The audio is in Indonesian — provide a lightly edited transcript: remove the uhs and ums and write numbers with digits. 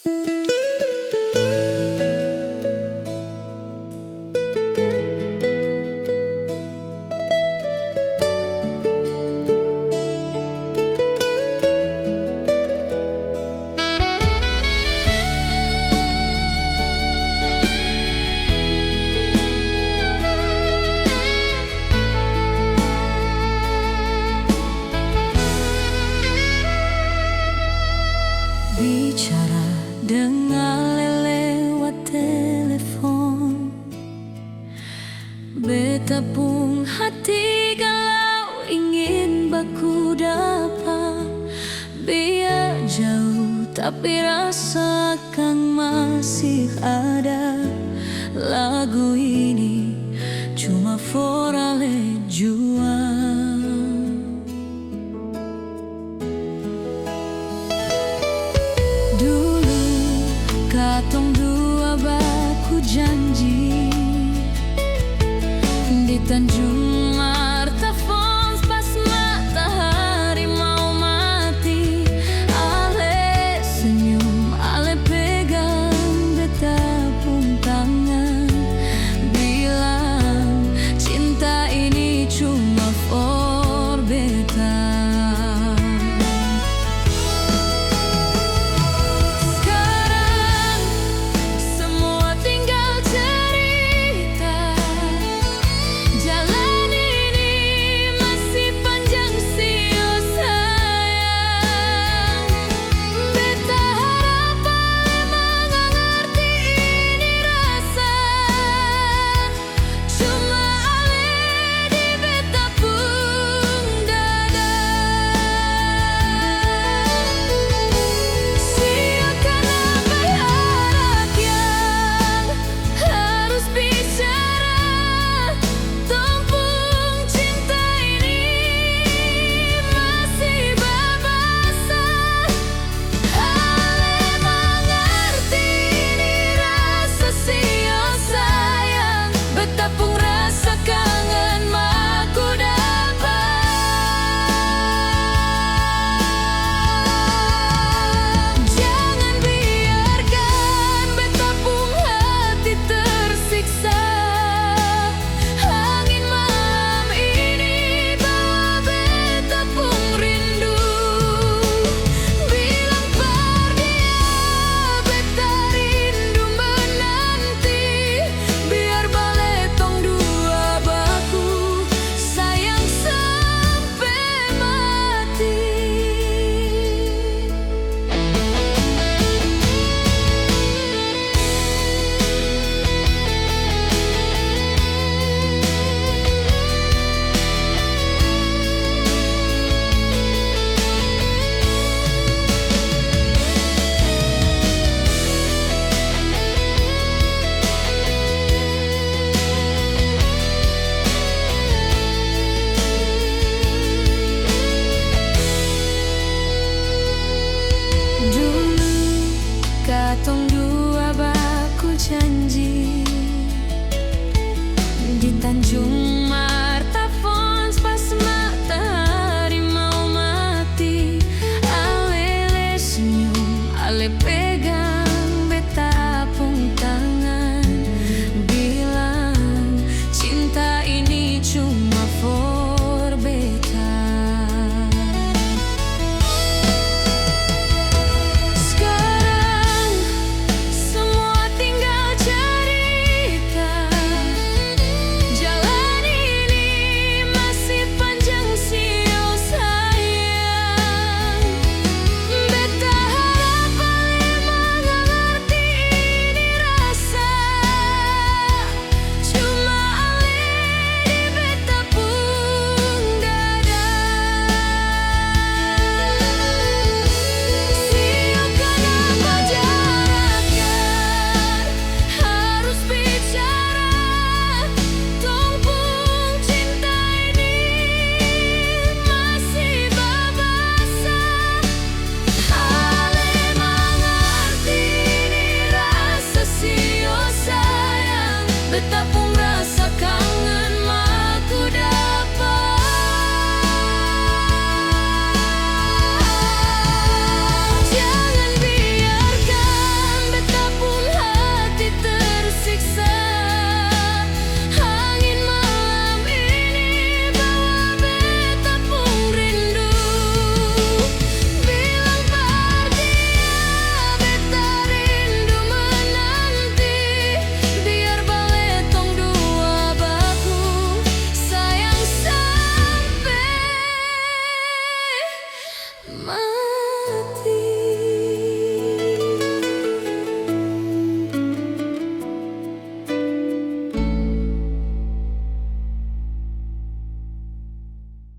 Bicara dengan lewat telepon, betapung hati kalau ingin baku dapat. Biar jauh tapi rasakan masih ada. Lagu ini cuma for Ale Juang. Dulu katong dua baku janji di Tanjung Martafons pas matahari mau mati. Ale senyum, ale pegang betapung tangan, bilang cinta ini cuma for beta. Katong dua baku janji di Tanjung Martafons pas matahari mau mati. Ale senyum, ale pegang betapung tangan, bilang cinta ini cuma for beta. Betapa